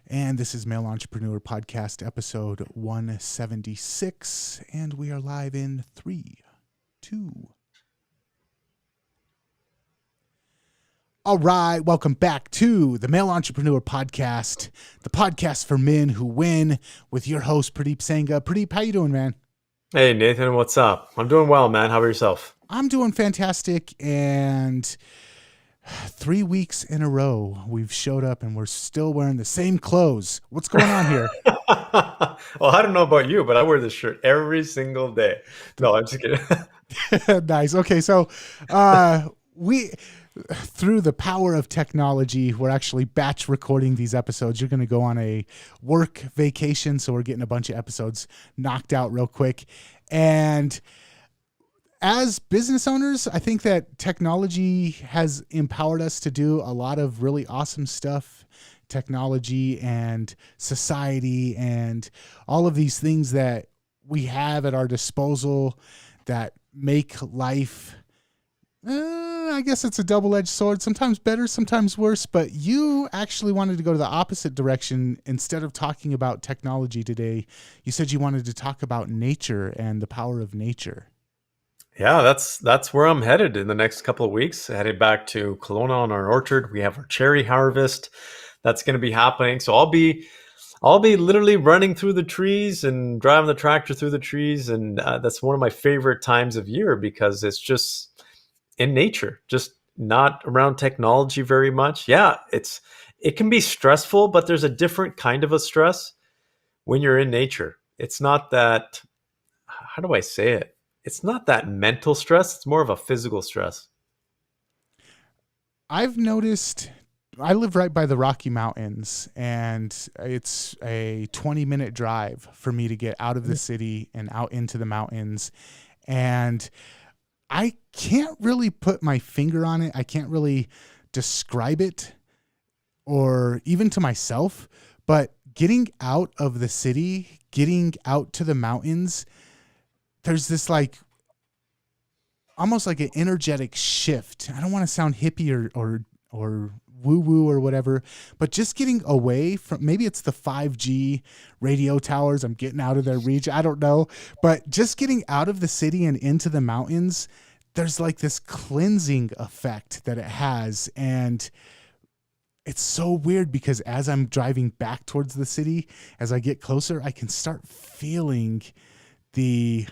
And this is Male Entrepreneur Podcast, episode 176. And we are live in 3, 2. All right, welcome back to the Male Entrepreneur Podcast, the podcast for men who win, with your host, Purdeep Sangha. Purdeep, how you doing, man? Hey Nathan, what's up? I'm doing well, man. How about yourself? I'm doing fantastic, and 3 weeks in a row, we've showed up and we're still wearing the same clothes. What's going on here? Well, I don't know about you, but I wear this shirt every single day. No, I'm just kidding. Nice. Okay, so we, through the power of technology, we're actually batch recording these episodes. You're going to go on a work vacation, so we're getting a bunch of episodes knocked out real quick. And as business owners, I think that technology has empowered us to do a lot of really awesome stuff. Technology and society and all of these things that we have at our disposal that make life, I guess it's a double-edged sword, sometimes better, sometimes worse. But you actually wanted to go to the opposite direction. Instead of talking about technology today, you said you wanted to talk about nature and the power of nature. Yeah, that's where I'm headed in the next couple of weeks. Headed back to Kelowna on our orchard. We have our cherry harvest that's going to be happening. So I'll be literally running through the trees and driving the tractor through the trees, and that's one of my favorite times of year because it's just in nature, just not around technology very much. Yeah, it can be stressful, but there's a different kind of a stress when you're in nature. It's not that, how do I say it? It's not that mental stress, it's more of a physical stress. I've noticed, I live right by the Rocky Mountains, and it's a 20-minute drive for me to get out of the city and out into the mountains. And I can't really put my finger on it. I can't really describe it, or even to myself, but getting out of the city, getting out to the mountains, there's this almost like an energetic shift. I don't want to sound hippie or woo woo or whatever, but just getting away from, maybe it's the 5G radio towers. I'm getting out of their reach. I don't know, but just getting out of the city and into the mountains, there's like this cleansing effect that it has. And it's so weird because as I'm driving back towards the city, as I get closer, I can start feeling the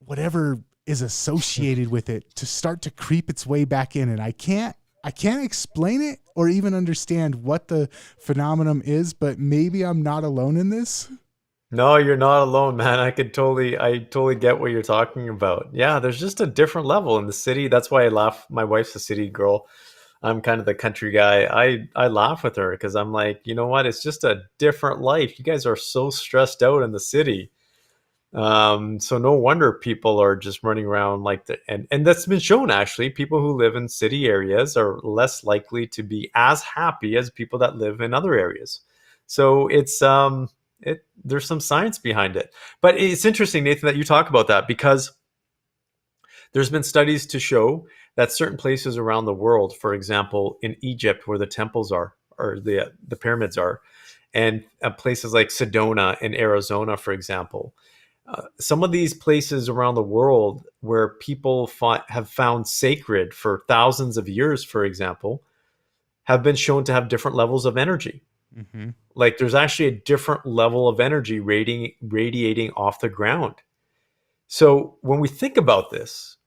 whatever is associated with it to start to creep its way back in. And I can't explain it or even understand what the phenomenon is, but maybe I'm not alone in this. No, you're not alone, man. I totally get what you're talking about. Yeah, there's just a different level in the city. That's why I laugh. My wife's a city girl. I'm kind of the country guy. I laugh with her because I'm like, you know what? It's just a different life. You guys are so stressed out in the city. So no wonder people are just running around like the and that's been shown actually. People who live in city areas are less likely to be as happy as people that live in other areas. So it there's some science behind it. But it's interesting, Nathan, that you talk about that because there's been studies to show that certain places around the world, for example, in Egypt where the temples are or the pyramids are, and places like Sedona in Arizona, for example, some of these places around the world where people have found sacred for thousands of years, for example, have been shown to have different levels of energy. Mm-hmm. Like there's actually a different level of energy radiating off the ground. So when we think about this,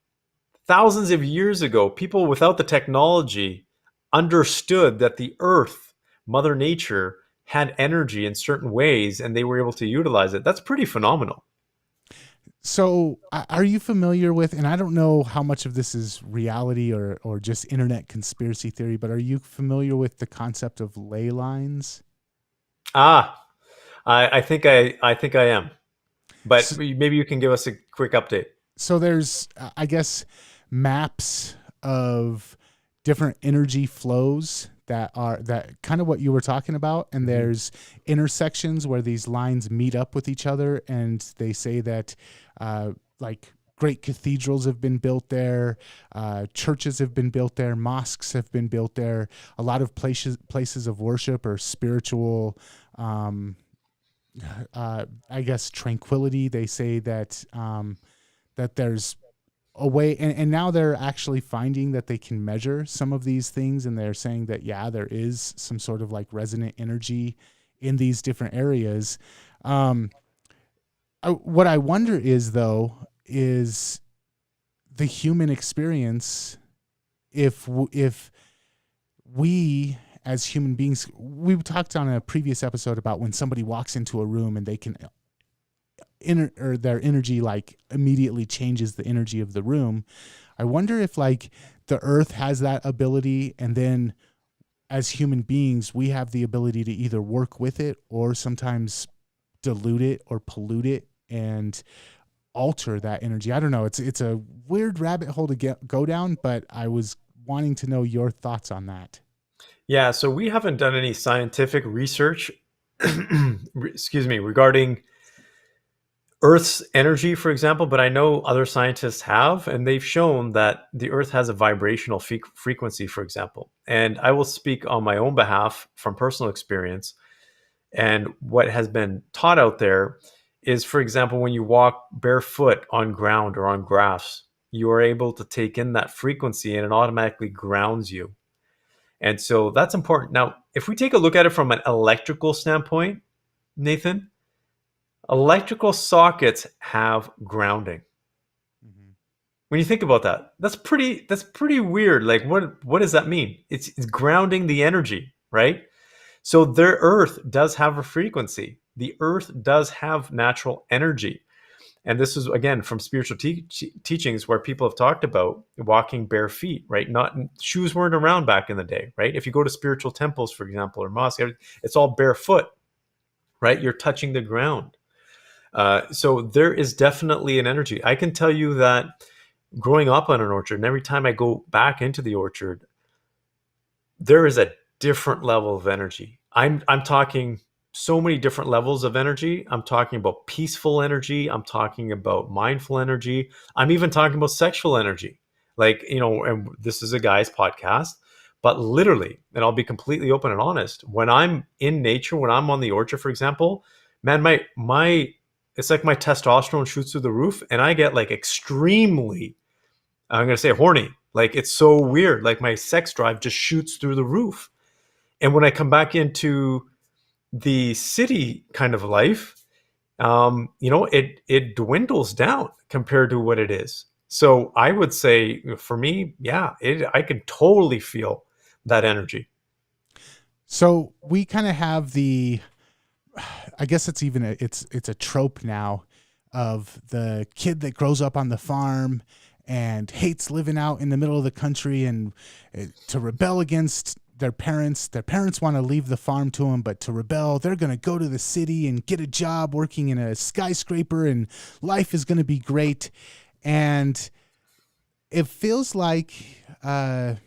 thousands of years ago, people without the technology understood that the earth, Mother Nature, had energy in certain ways and they were able to utilize it. That's pretty phenomenal. So are you familiar with, and I don't know how much of this is reality or just internet conspiracy theory, but are you familiar with the concept of ley lines? Ah, I think I am. But So, maybe you can give us a quick update. so there's, I guess, maps of different energy flows that kind of what you were talking about. And Mhm. there's intersections where these lines meet up with each other. And they say that, like great cathedrals have been built there. Churches have been built there. Mosques have been built there. A lot of places of worship or spiritual, I guess, tranquility. They say that that there's a way, and now they're actually finding that they can measure some of these things, and they're saying that, yeah, there is some sort of like resonant energy in these different areas. What I wonder is, though, is the human experience. If we as human beings, we talked on a previous episode about when somebody walks into a room and they can or their energy like immediately changes the energy of the room. I wonder if like the earth has that ability, and then as human beings, we have the ability to either work with it or sometimes dilute it or pollute it and alter that energy. I don't know. It's a weird rabbit hole to go down, but I was wanting to know your thoughts on that. Yeah, so we haven't done any scientific research, excuse me, regarding Earth's energy, for example, but I know other scientists have, and they've shown that the Earth has a vibrational frequency, for example. And I will speak on my own behalf from personal experience. And what has been taught out there is, for example, when you walk barefoot on ground or on grass, you are able to take in that frequency and it automatically grounds you. And so that's important. Now, if we take a look at it from an electrical standpoint, Nathan, electrical sockets have grounding. Mm-hmm. When you think about that, that's pretty weird. Like what does that mean? It's grounding the energy, right? So their earth does have a frequency. The earth does have natural energy. And this is, again, from spiritual teachings where people have talked about walking bare feet, right? Not shoes weren't around back in the day, right? If you go to spiritual temples, for example, or mosques, it's all barefoot, right? You're touching the ground. So there is definitely an energy. I can tell you that growing up on an orchard, and every time I go back into the orchard, there is a different level of energy. I'm talking so many different levels of energy. I'm talking about peaceful energy. I'm talking about mindful energy. I'm even talking about sexual energy. Like, and this is a guy's podcast, but literally, and I'll be completely open and honest, when I'm in nature, when I'm on the orchard, for example, man, my it's like my testosterone shoots through the roof and I get like extremely, I'm going to say horny. Like it's so weird. Like my sex drive just shoots through the roof. And when I come back into the city kind of life, it dwindles down compared to what it is. So I would say for me, yeah, I can totally feel that energy. So we kind of have I guess it's a trope now of the kid that grows up on the farm and hates living out in the middle of the country, and to rebel against their parents want to leave the farm to them, but to rebel, they're going to go to the city and get a job working in a skyscraper and life is going to be great. And it feels like, I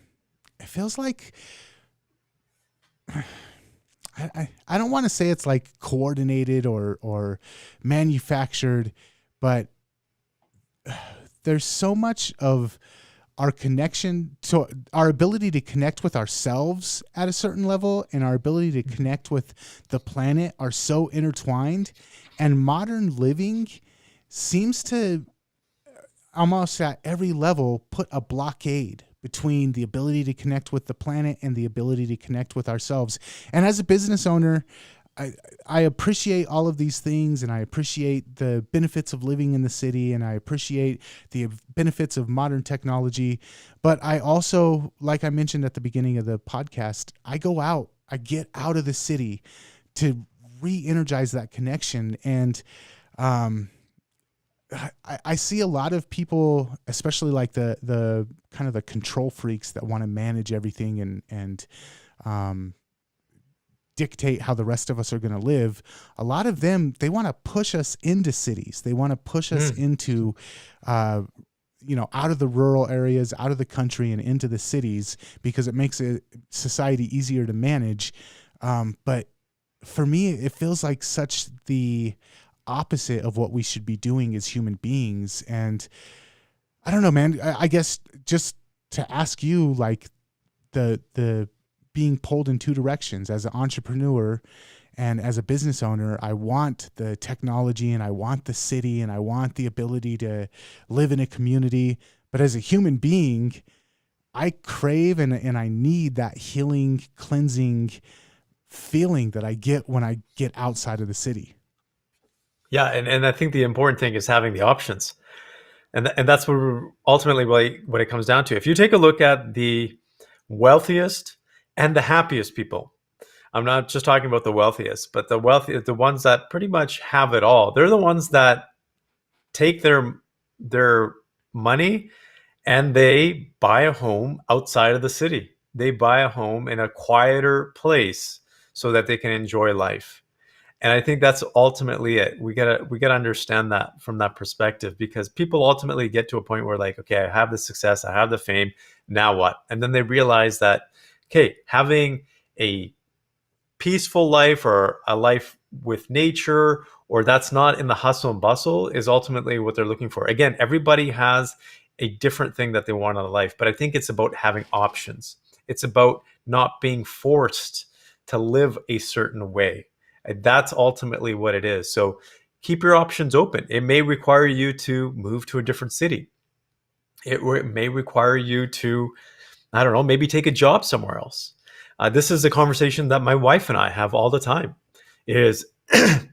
don't want to say it's like coordinated or manufactured, but there's so much of our connection to our ability to connect with ourselves at a certain level and our ability to connect with the planet are so intertwined, and modern living seems to almost at every level put a blockade between the ability to connect with the planet and the ability to connect with ourselves. And as a business owner, I appreciate all of these things, and I appreciate the benefits of living in the city, and I appreciate the benefits of modern technology. But I also, like I mentioned at the beginning of the podcast, I get out of the city to re-energize that connection. And I see a lot of people, especially like the kind of the control freaks that want to manage everything and dictate how the rest of us are going to live. A lot of them, they want to push us into cities. They want to push us into, out of the rural areas, out of the country and into the cities, because it makes society easier to manage. But for me, it feels like such the opposite of what we should be doing as human beings. And I don't know, man. I guess just to ask you, like, the being pulled in two directions as an entrepreneur and as a business owner. I want the technology and I want the city and I want the ability to live in a community. But as a human being, I crave and I need that healing, cleansing feeling that I get when I get outside of the city. Yeah, and I think the important thing is having the options. And that's ultimately what it comes down to. If you take a look at the wealthiest and the happiest people, I'm not just talking about the wealthiest, but the ones that pretty much have it all. They're the ones that take their money and they buy a home outside of the city. They buy a home in a quieter place so that they can enjoy life. And I think that's ultimately it. We gotta understand that from that perspective, because people ultimately get to a point where, like, okay, I have the success, I have the fame, now what? And then they realize that, okay, having a peaceful life or a life with nature, or that's not in the hustle and bustle, is ultimately what they're looking for. Again, everybody has a different thing that they want out of life, but I think it's about having options. It's about not being forced to live a certain way. And that's ultimately what it is. So keep your options open. It may require you to move to a different city. It may require you to, I don't know, maybe take a job somewhere else. This is a conversation that my wife and I have all the time. Is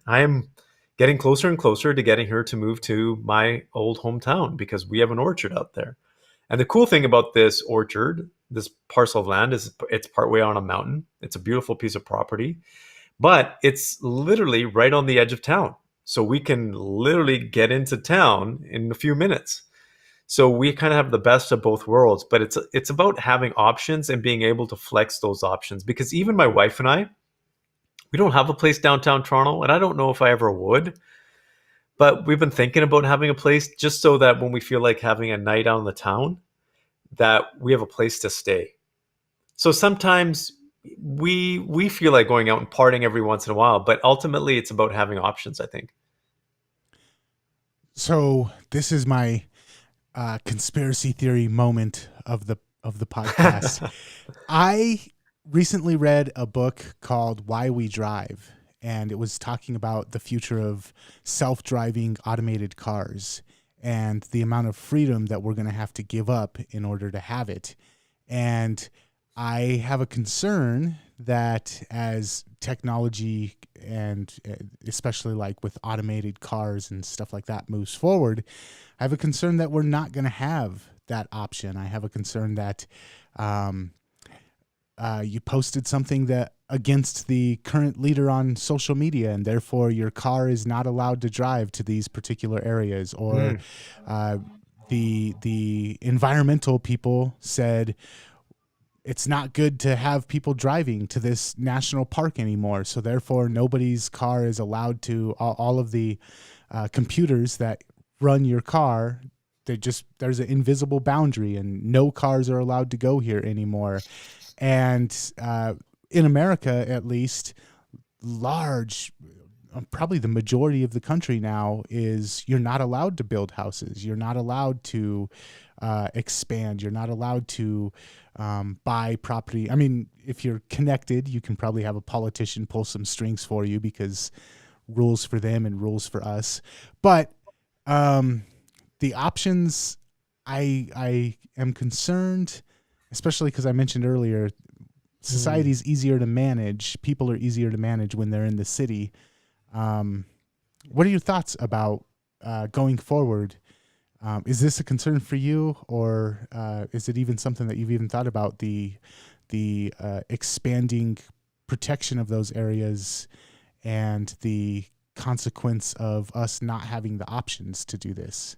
I am getting closer and closer to getting her to move to my old hometown because we have an orchard out there. And the cool thing about this orchard, this parcel of land, is it's partway on a mountain. It's a beautiful piece of property, but it's literally right on the edge of town. So we can literally get into town in a few minutes. So we kind of have the best of both worlds, but it's about having options and being able to flex those options. Because even my wife and I, we don't have a place downtown Toronto, and I don't know if I ever would. But we've been thinking about having a place just so that when we feel like having a night out in the town, that we have a place to stay. So sometimes we feel like going out and partying every once in a while, but ultimately it's about having options, I think. So this is my conspiracy theory moment of the podcast. I recently read a book called Why We Drive, and it was talking about the future of self-driving automated cars and the amount of freedom that we're going to have to give up in order to have it. And I have a concern that as technology and especially like with automated cars and stuff like that moves forward, I have a concern that we're not going to have that option. I have a concern that you posted something that against the current leader on social media, and therefore your car is not allowed to drive to these particular areas, or the environmental people said it's not good to have people driving to this national park anymore. So therefore nobody's car is allowed to, all of the computers that run your car, there's an invisible boundary and no cars are allowed to go here anymore. And in America, at least, probably the majority of the country now is you're not allowed to build houses. You're not allowed to expand. You're not allowed to buy property. I mean, if you're connected, you can probably have a politician pull some strings for you because rules for them and rules for us. But the options, I am concerned, especially because I mentioned earlier, society is easier to manage. People are easier to manage when they're in the city. What are your thoughts about going forward? Is this a concern for you, or is it even something that you've even thought about, the expanding protection of those areas and the consequence of us not having the options to do this?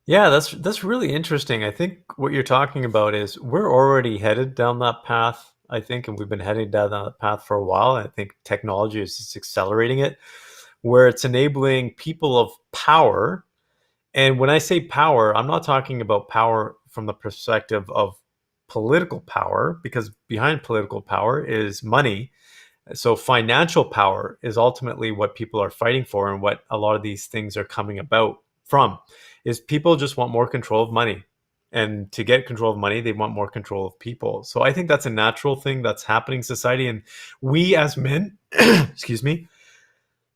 Yeah, that's really interesting. I think what you're talking about is we're already headed down that path, I think, and we've been heading down that path for a while. I think technology is just accelerating it, where it's enabling people of power. And when I say power, I'm not talking about power from the perspective of political power, because behind political power is money. So financial power is ultimately what people are fighting for, and what a lot of these things are coming about from is people just want more control of money. And to get control of money, they want more control of people. So I think that's a natural thing that's happening in society. And we as men, excuse me,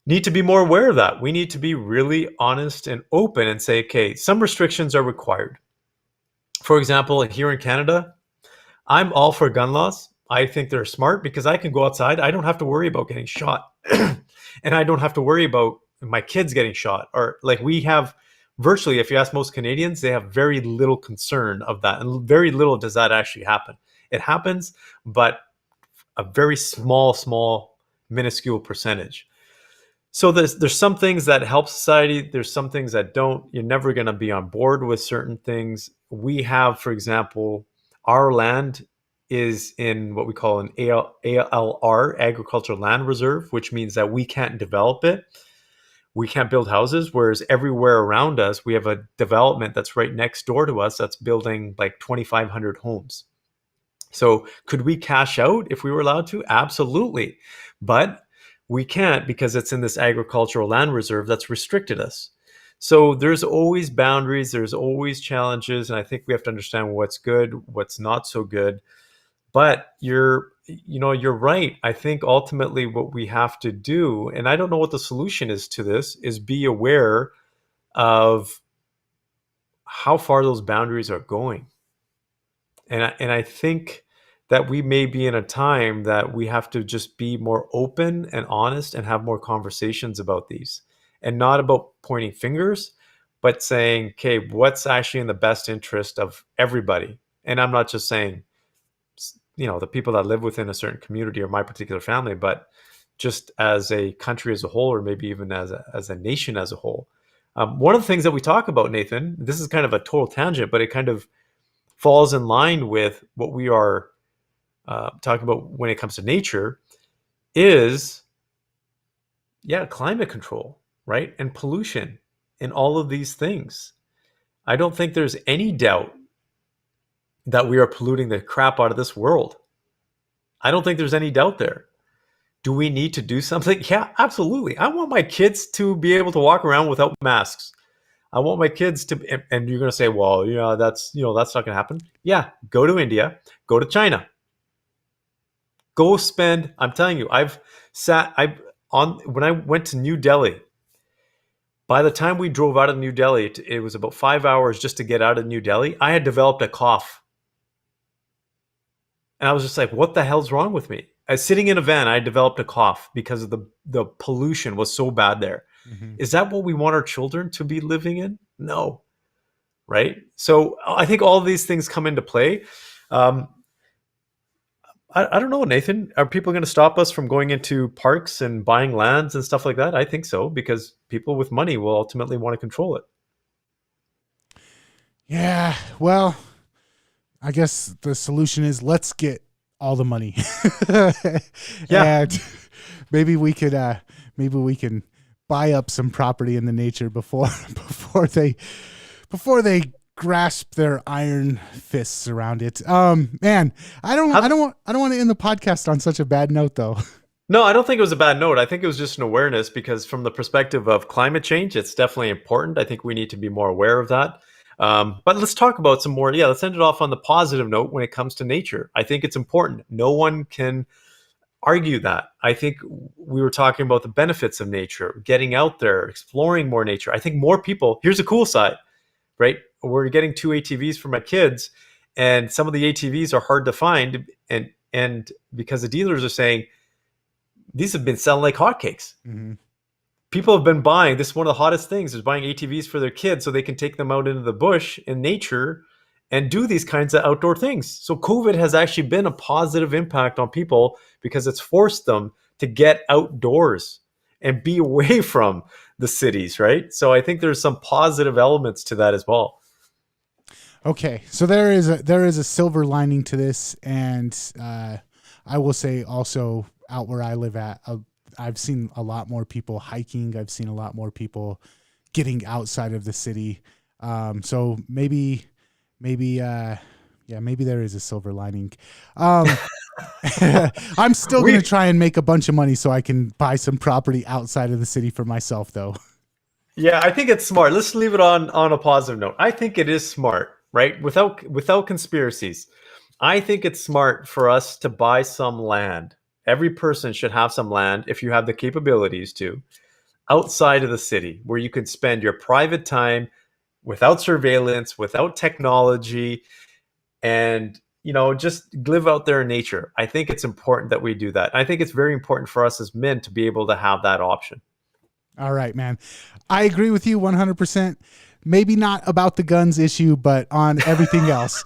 need to be more aware of that. We need to be really honest and open and say, okay, some restrictions are required. For example, here in Canada, I'm all for gun laws. I think they're smart because I can go outside. I don't have to worry about getting shot. And I don't have to worry about my kids getting shot. Or like we have virtually, if you ask most Canadians, they have very little concern of that. And very little does that actually happen. It happens, but a very small, minuscule percentage. So there's some things that help society. There's some things that don't. You're never going to be on board with certain things. We have, for example, our land is in what we call an ALR, agricultural land reserve, which means that we can't develop it. We can't build houses, whereas everywhere around us, we have a development that's right next door to us that's building like 2,500 homes. So could we cash out if we were allowed to? Absolutely. But we can't because it's in this agricultural land reserve that's restricted us. So there's always boundaries, there's always challenges, and I think we have to understand what's good, what's not so good. But you're right. I think ultimately what we have to do, and I don't know what the solution is to this, is be aware of how far those boundaries are going. And I think that we may be in a time that we have to just be more open and honest and have more conversations about these, and not about pointing fingers, but saying, okay, what's actually in the best interest of everybody? And I'm not just saying, the people that live within a certain community or my particular family, but just as a country as a whole, or maybe even as a nation as a whole. One of the things that we talk about, Nathan, this is kind of a total tangent, but it kind of falls in line with what we are talking about when it comes to nature, is climate control, right? And pollution and all of these things. I don't think there's any doubt that we are polluting the crap out of this world. I don't think there's any doubt there. Do we need to do something? Yeah, absolutely. I want my kids to be able to walk around without masks. I want my kids to, and you're going to say, well, that's not going to happen. Yeah, go to India, go to China, go spend. I'm telling you, when I went to New Delhi. By the time we drove out of New Delhi, it was about 5 hours just to get out of New Delhi. I had developed a cough. And I was just like, what the hell's wrong with me? I was sitting in a van, I developed a cough because of the pollution was so bad there. Mm-hmm. Is that what we want our children to be living in? No. Right? So I think all of these things come into play. I don't know, Nathan. Are people going to stop us from going into parks and buying lands and stuff like that? I think so, because people with money will ultimately want to control it. Yeah, well, I guess the solution is let's get all the money. Yeah. And maybe we can buy up some property in the nature before they grasp their iron fists around it. Man, I don't want to end the podcast on such a bad note though. No, I don't think it was a bad note. I think it was just an awareness, because from the perspective of climate change, it's definitely important. I think we need to be more aware of that. But let's talk about some more. Yeah, let's end it off on the positive note when it comes to nature. I think it's important. No one can argue that. I think we were talking about the benefits of nature, getting out there, exploring more nature. I think more people, here's a cool side, right? We're getting 2 ATVs for my kids, and some of the ATVs are hard to find. And because the dealers are saying, these have been selling like hotcakes. Mm-hmm. People have been buying, this is one of the hottest things, is buying ATVs for their kids so they can take them out into the bush in nature and do these kinds of outdoor things. So COVID has actually been a positive impact on people because it's forced them to get outdoors and be away from the cities, right? So I think there's some positive elements to that as well. Okay, so there is a silver lining to this, and I will say also out where I live at, I've seen a lot more people hiking. I've seen a lot more people getting outside of the city. So maybe there is a silver lining. I'm still going to We try and make a bunch of money so I can buy some property outside of the city for myself, though. Yeah, I think it's smart. Let's leave it on a positive note. I think it is smart, right? Without conspiracies. I think it's smart for us to buy some land. Every person should have some land if you have the capabilities to outside of the city where you can spend your private time without surveillance, without technology, and just live out there in nature. I think it's important that we do that. I think it's very important for us as men to be able to have that option. All right, man. I agree with you 100%. Maybe not about the guns issue, but on everything else.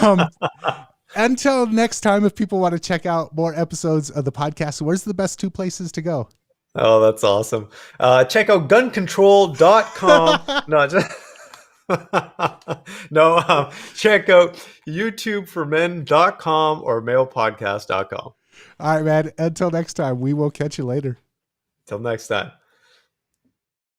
Um, until next time, if people want to check out more episodes of the podcast, where's the best two places to go? Oh, that's awesome. Check out guncontrol.com. No, just no, check out youtubeformen.com or mailpodcast.com. All right, man. Until next time, we will catch you later. Till next time.